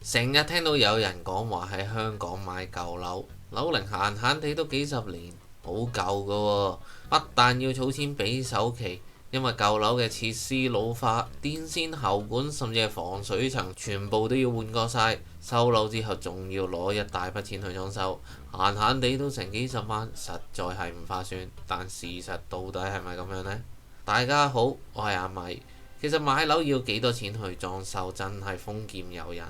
成日聽到有人講話喺香港買舊樓，樓齡閒閒地都幾十年，好舊噶喎。不但要儲錢俾首期，因為舊樓嘅設施老化，電線喉管甚至係防水層全部都要換過晒。收樓之後仲要攞一大筆錢去裝修，閒閒地都成幾十萬，實在係唔划算。但事實到底係咪咁樣呢？大家好，我係阿米。其實買樓要幾多錢去裝修，真係豐儉由人。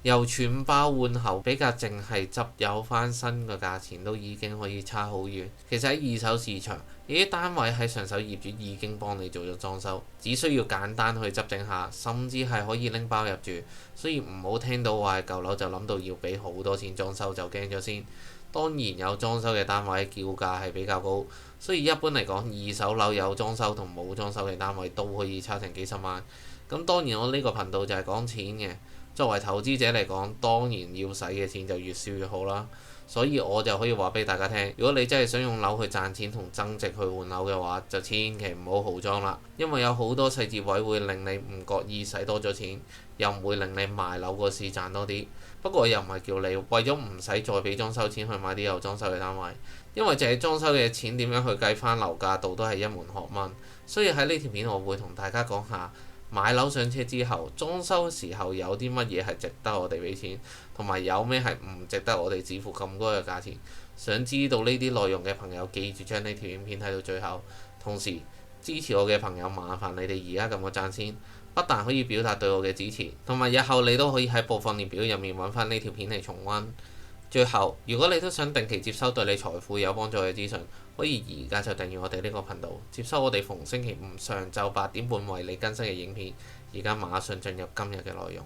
由全包換後比較淨係執有翻新嘅價錢都已經可以差好遠。其實喺二手市場，呢啲單位喺上手業主已經幫你做咗裝修，只需要簡單去執整下，甚至係可以拎包入住。所以唔好聽到話係舊樓就諗到要俾好多錢裝修就驚咗先。當然有裝修嘅單位叫價係比較高，所以一般嚟講，二手樓有裝修同冇裝修嘅單位都可以差成幾十萬。咁當然我呢個頻道就係講錢嘅。作為投資者嚟講，當然要使嘅錢就越少越好啦。所以我就可以話俾大家聽，如果你真係想用樓去賺錢同增值去換樓嘅話，就千祈唔好豪裝啦，因為有好多細節位會令你唔覺意使多咗錢，又唔會令你賣樓嗰時賺多啲。不過又唔係叫你為咗唔使再俾裝修錢去買啲有裝修嘅單位，因為淨係裝修嘅錢點樣去計翻樓價度都係一門學問。所以喺呢條片我會同大家講下。買樓上車之後，裝修時候有啲乜嘢係值得我哋俾錢，同埋有咩係唔值得我哋支付咁高嘅價錢。想知道呢啲內容嘅朋友，記住將呢條影片睇到最後。同時支持我嘅朋友，麻煩你哋而家撳個讚先，不但可以表達對我嘅支持，同埋日後你都可以喺播放列表入面揾翻呢條片嚟重溫。最後，如果你都想定期接收對你財富有幫助嘅資訊，可以而家就訂閱我哋呢個頻道，接收我哋逢星期五上晝8點半為你更新嘅影片。而家馬上進入今日嘅內容。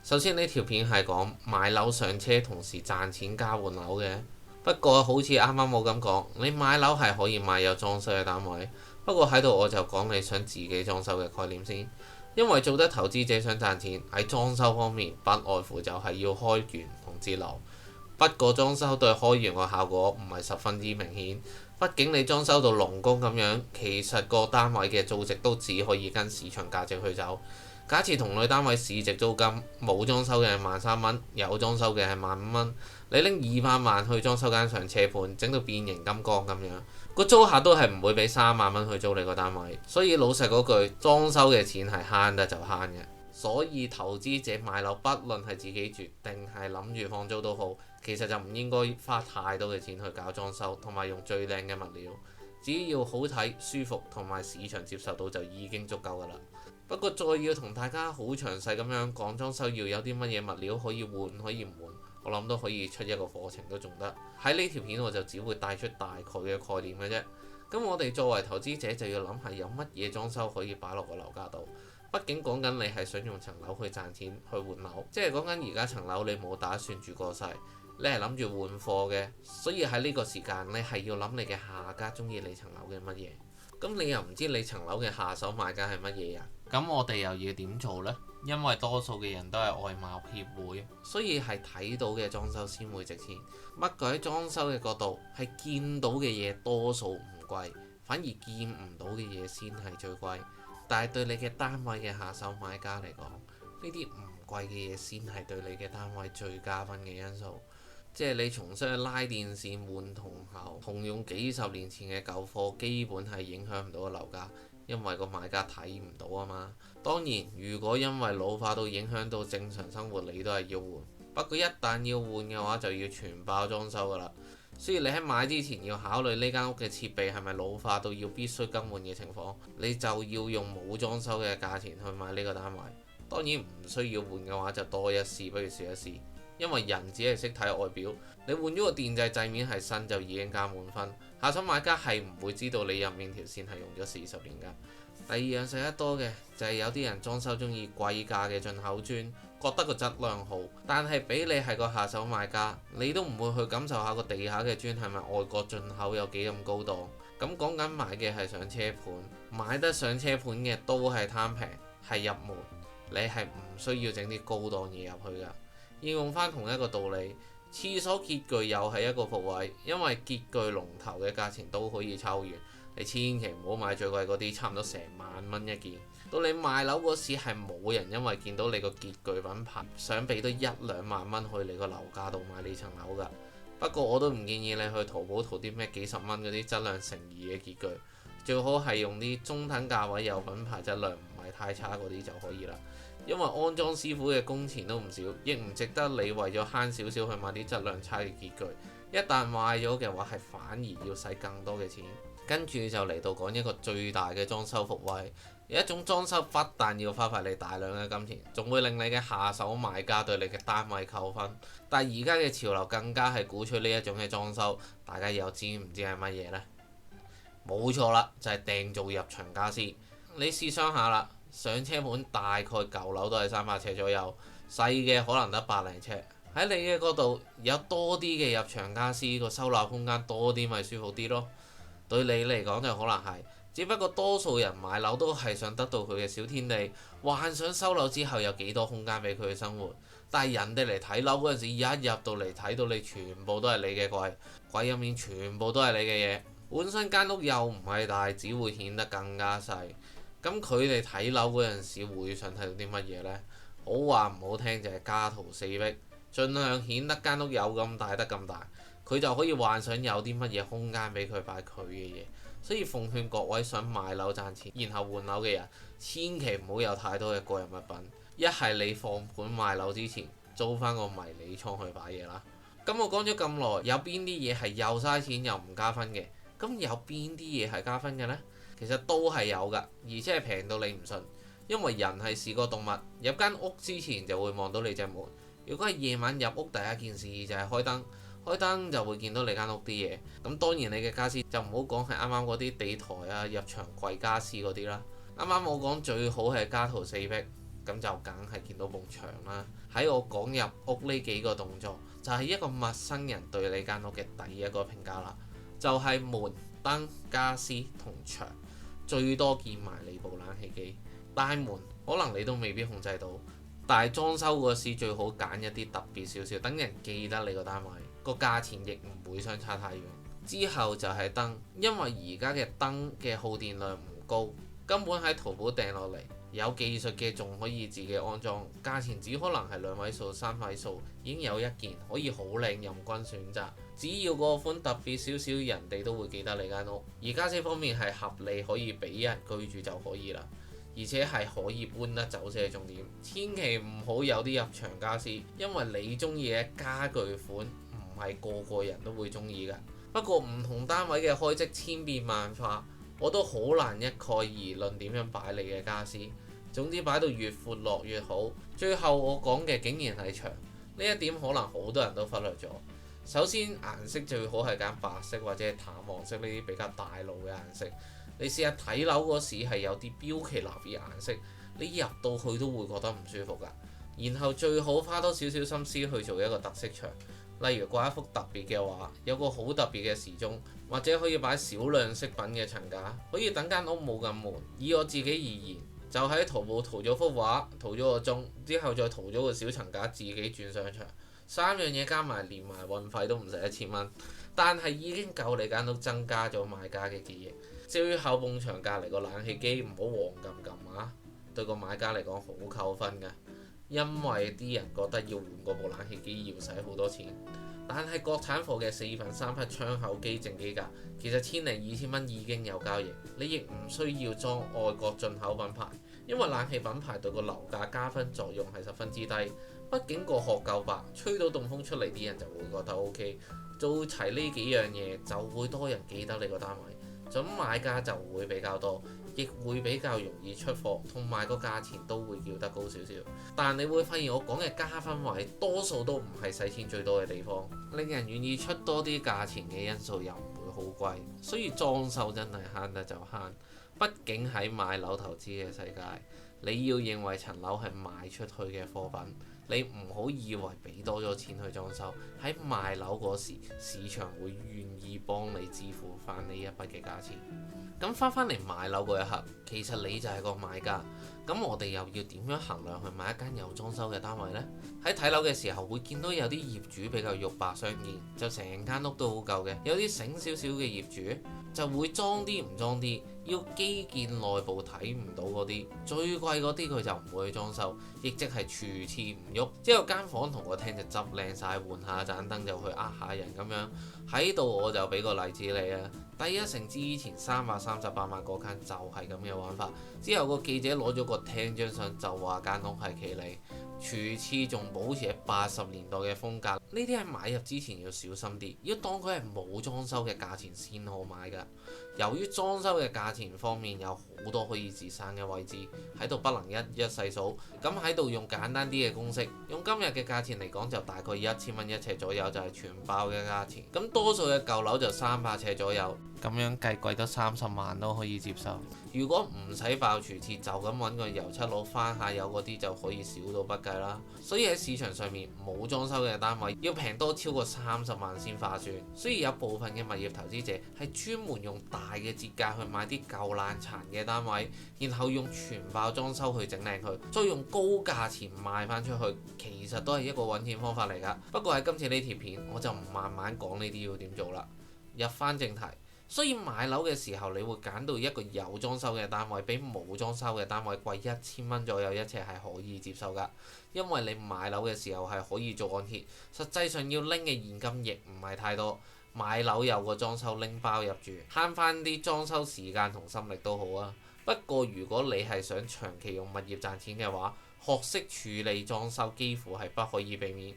首先呢條片係講買樓上車同時賺錢加換樓嘅。不過好似啱啱我咁講，你買樓係可以買有裝修嘅單位。不過喺度我就講你想自己裝修嘅概念先。因為做得投資者想賺錢，喺裝修方面不外乎就係要開源同節流。不過裝修對開源個效果唔係十分之明顯，畢竟你裝修到龍宮咁樣，其實個單位嘅租值都只可以跟市場價值去走。假設同類單位市值租金冇裝修嘅係13,000蚊，有裝修嘅係15,000蚊，你拎200萬去裝修間上車盤，整到變形金剛咁樣，個租客都係唔會俾3萬蚊去租你個單位。所以老實嗰句，裝修嘅錢係慳得就慳嘅。所以投資者買樓，不論係自己住定係諗住放租都好，其實就唔應該花太多嘅錢去搞裝修，同埋用最靚嘅物料。只要好睇、舒服同埋市場接受到就已經足夠㗎啦。不過再要同大家好詳細咁樣講裝修要有啲乜嘢物料可以換可以唔換，我諗都可以出一個課程都仲得。喺呢條片我就只會帶出大概嘅概念嘅啫。咁我哋作為投資者就要諗下有乜嘢裝修可以擺落個樓價度。畢竟講緊你係想用層樓去賺錢去換樓，即係講緊而家層樓你冇打算住過世，你係諗住換貨嘅，所以喺呢個時間你係要諗你嘅下家中意你層樓嘅乜嘢。咁你又唔知你層樓嘅下手買家係乜嘢人，咁我哋又要點做呢？因為多數嘅人都係外貌協會，所以係睇到嘅裝修先會值錢。不過喺裝修嘅角度，係見到嘅嘢多數唔貴，反而見唔到嘅嘢先係最貴。但係對你嘅單位嘅下手買家嚟講，呢啲唔貴嘅嘢先係對你嘅單位最加分嘅因素。即係你重新去拉電線換銅喉，同用幾十年前嘅舊貨，基本係影響唔到個樓價，因為個買家睇唔到啊嘛。當然，如果因為老化到影響到正常生活，你都係要換。不過一旦要換嘅話，就要全包裝修㗎啦。所以你喺買之前要考慮呢間屋嘅設備係咪老化到要必須更換嘅情況，你就要用冇裝修嘅價錢去買呢個單位。當然唔需要換嘅話，就多一試不如少一試。因為人只係識睇外表，你換咗個電掣掣面係新就已經加滿分，下手買家係唔會知道你入面條線係用咗40年㗎。第二樣使得多嘅就係有啲人裝修中意貴價嘅進口磚，覺得個質量好，但係俾你係個下手買家，你都唔會去感受下個地下嘅磚係咪外國進口有幾咁高檔。咁講緊買嘅係上車盤，買得上車盤嘅都係貪平，係入門，你係唔需要整啲高檔嘢入去㗎。應用翻同一個道理，廁所潔具又係一個伏位，因為潔具龍頭嘅價錢都可以抽完，你千祈唔好買最貴嗰啲，差唔多成萬蚊一件。到你賣樓嗰時係冇人因為見到你個潔具品牌想俾多1-2萬蚊去你個樓價度買呢層樓㗎。不過我都唔建議你去淘寶淘啲咩幾十蚊嗰啲質量成疑嘅潔具，最好係用啲中等價位有品牌質量唔係太差嗰啲就可以啦。因為安裝師傅嘅工錢都唔少，亦唔值得你為咗慳少少去買啲質量差嘅潔具。一旦壞咗嘅話，係反而要使更多嘅錢。跟住就嚟到講一個最大嘅裝修福惠。有一種裝修不但要花費你大量嘅金錢，仲會令你嘅下手買家對你嘅單位扣分。但係而家嘅潮流更加係鼓吹呢一種嘅裝修，大家又知唔知係乜嘢呢？冇錯啦，就係訂做入場家私。你試想下啦，上車盤大概舊樓都係300尺左右，細嘅可能得百零尺。喺你嘅角度有多啲嘅入場家私，個收納空間多啲咪舒服啲咯。對你嚟講就可能係，只不過多數人買樓都係想得到佢嘅小天地，幻想收樓之後有幾多空間俾佢去生活。但係人哋嚟睇樓嗰陣時，一入到嚟睇到你全部都係你嘅櫃，櫃入面全部都係你嘅嘢，本身間屋又唔係大，只會顯得更加細。咁佢哋睇樓嗰陣時會想睇到啲乜嘢呢？好話唔好聽就係家徒四壁，盡量顯得間屋有咁大得咁大，佢就可以幻想有啲乜嘢空間俾佢擺佢嘅嘢。所以奉勸各位想買樓賺錢然後換樓嘅人，千祈唔好有太多嘅個人物品。一係你放盤賣樓之前租翻個迷你倉去擺嘢啦。咁我講咗咁耐，有邊啲嘢係又嘥錢又唔加分嘅？咁有邊啲嘢係加分嘅呢？其實都係有㗎，而且係平到你唔信。因為人係視覺動物，入間屋之前就會望到你隻門。如果係夜晚入屋，第一件事就係開燈，開燈就會見到你間屋啲嘢。咁當然你嘅家私就唔好講係啱啱嗰啲地台啊、入牆櫃家私嗰啲啦。啱啱我講最好係家徒四壁，咁就梗係見到埲牆啦。喺我講入屋呢幾個動作，就係一個陌生人對你間屋嘅第一個評價啦。就係門、燈、家私同牆，最多見埋你部冷氣機。大門可能你都未必控制到，但係裝修嗰時最好揀一啲特別少少，等人記得你個單位，個價錢亦唔會相差太遠。之後就係燈，因為而家嘅燈嘅耗電量唔高，根本喺淘寶訂落嚟，有技術嘅仲可以自己安裝，價錢只可能係2位數、3位數，已經有一件可以好靚任君選擇。只要個款特別少少，人哋都會記得你間屋。而家私方面係合理可以俾人居住就可以啦。而且係可以搬得走先係重點，千祈唔好有啲入牆家私，因為你中意嘅家具款唔係個個人都會中意㗎。不過唔同單位嘅開則千變萬化，我都好難一概而論點樣擺你嘅家私。總之擺到越闊落越好。最後我講嘅竟然係牆，呢一點可能好多人都忽略咗。首先顏色最好係揀白色或者係淡黃色呢啲比較大路嘅顏色。你試下睇樓嗰時係有啲標奇立異顏色，你入到去都會覺得唔舒服㗎。然後最好花多少少心思去做一個特色牆，例如掛一幅特別嘅畫，有個好特別嘅時鐘，或者可以擺少量飾品嘅層架，可以等間屋冇咁悶。以我自己而言，就喺淘寶淘咗幅畫，淘咗個鐘，之後再淘咗個小層架自己轉上牆。3樣嘢加埋連埋運費都唔使1000蚊，但係已經夠你間屋增加咗買家嘅記憶。最後埲牆隔離個冷氣機唔好黃撳撳啊，對個買家嚟講好扣分㗎，因為啲人覺得要換嗰部冷氣機要使好多錢。但係國產貨嘅4分3匹窗口機正機架，其實1000零2000蚊已經有交易，你亦唔需要裝外國進口品牌，因為冷氣品牌對個樓價加分作用係十分之低。畢竟個殼夠白，吹到凍風出嚟啲人就會覺得 OK。做齊呢幾樣嘢就會多人記得你個單位，咁買家就會比較多，亦會比較容易出貨，同埋個價錢都會叫得高少少。但你會發現我講嘅加分位多數都唔係使錢最多嘅地方，令人願意出多啲價錢嘅因素又唔會好貴，所以裝修真係慳得就慳。畢竟喺買樓投資嘅世界，你要認為層樓係賣出去嘅貨品，你唔好以為俾多咗錢去裝修，喺賣樓嗰時市場會願意幫你支付翻呢一筆嘅價錢。咁翻嚟買樓嗰一刻，其實你就係個買家。咁我哋又要點樣衡量去買一間有裝修嘅單位呢？喺睇樓嘅時候會見到有啲業主比較肉白相見，就成間屋都好舊嘅；有啲醒少少嘅業主就會裝啲唔裝啲，要基建內部睇唔到嗰啲，最貴嗰啲佢就唔會去裝修，亦即係處次唔喐，之後間房同個廳就執靚晒，換下盞燈就去呃下人咁樣。喺度我就俾個例子你啊，第一城之前338萬嗰間就係咁嘅玩法，之後個記者攞咗個廳張相就話間屋係企理，廚廁仲保持喺80年代嘅風格，呢啲喺買入之前要小心啲，要當佢係冇裝修嘅價錢先好買㗎。由於裝修嘅價錢方面有好多可以節省嘅位置，喺度不能一一細數，咁喺度用簡單啲嘅公式，用今日嘅價錢嚟講就大概1000蚊一尺左右就係全包嘅價錢，咁多數嘅舊樓就300尺左右。咁樣計貴得30萬都可以接受。如果唔使爆廚廁，就咁揾個油漆佬翻下油嗰啲就可以少到不計啦。所以喺市場上面冇裝修嘅單位要平多超過30萬先划算。所以有部分嘅物業投資者係專門用大嘅折價去買啲舊爛殘嘅單位，然後用全爆裝修去整靚佢，再用高價錢賣翻出去，其實都係一個揾錢方法嚟㗎。不過喺今次呢條片我就唔慢慢講呢啲要點做啦。入翻正題。所以買樓嘅時候，你會揀到一個有裝修嘅單位，比冇裝修嘅單位貴1000蚊左右一尺係可以接受㗎。因為你買樓嘅時候係可以做按揭，實際上要拎嘅現金亦唔係太多。買樓有個裝修拎包入住，慳翻啲裝修時間同心力都好啊。不過如果你係想長期用物業賺錢嘅話，學識處理裝修幾乎係不可以避免。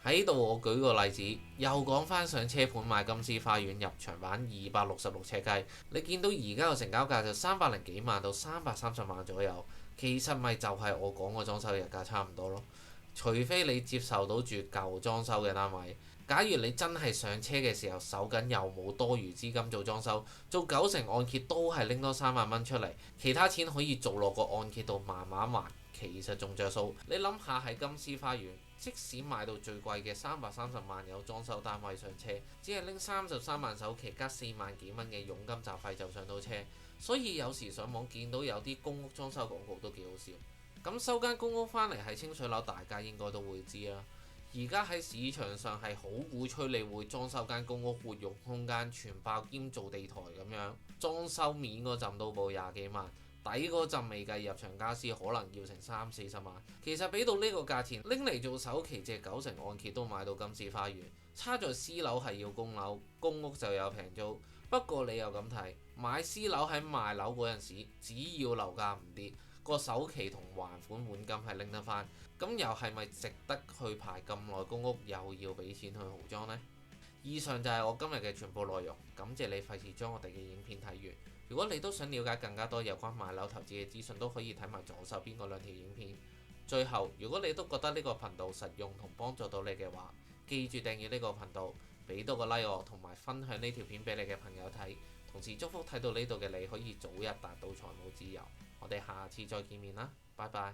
喺度我舉個例子，又講翻上車盤買金絲花園入場版266尺計，你見到而家個成交價就300幾萬到330萬左右，其實咪就係我講個裝修日價差唔多咯。除非你接受到住舊裝修嘅單位，假如你真係上車嘅時候手緊又冇多餘資金做裝修，做90%按揭都係拎多3萬蚊出嚟，其他錢可以做落個按揭度慢慢還，其實仲着數。你諗下喺金絲花園，即使買到最貴嘅330萬有裝修單位上車，只係拎33萬首期加4萬幾蚊嘅佣金雜費就上到車。所以有時上網見到有啲公屋裝修廣告都幾好笑。咁收間公屋返嚟係清水樓，大家應該都會知啦。而家喺市場上係好鼓吹你會裝修間公屋活用空間全包兼做地台咁樣，裝修面嗰陣都報20幾萬，底嗰陣未計入場家私可能要成30-40萬。其實俾到呢個價錢拎嚟做首期借90%按揭都買到金絲花園，差在私樓係要供樓，公屋就有平租。不過你又咁睇，買私樓喺賣樓嗰陣時，只要樓價唔跌，個首期同還款本金係拎得翻，咁又係咪值得去排咁耐公屋，又要俾錢去豪裝呢？以上就係我今日嘅全部內容，感謝你費事將我哋嘅影片睇完。如果你都想了解更加多有關買樓投資嘅資訊，都可以睇埋左手邊嗰2條影片。最後，如果你都覺得呢個頻道實用同幫助到你嘅話，記住訂閱呢個頻道，俾多個 like 我，同埋分享呢條片俾你嘅朋友睇。同時祝福睇到呢度嘅你可以早日達到財務自由。我哋下次再見面啦，拜拜。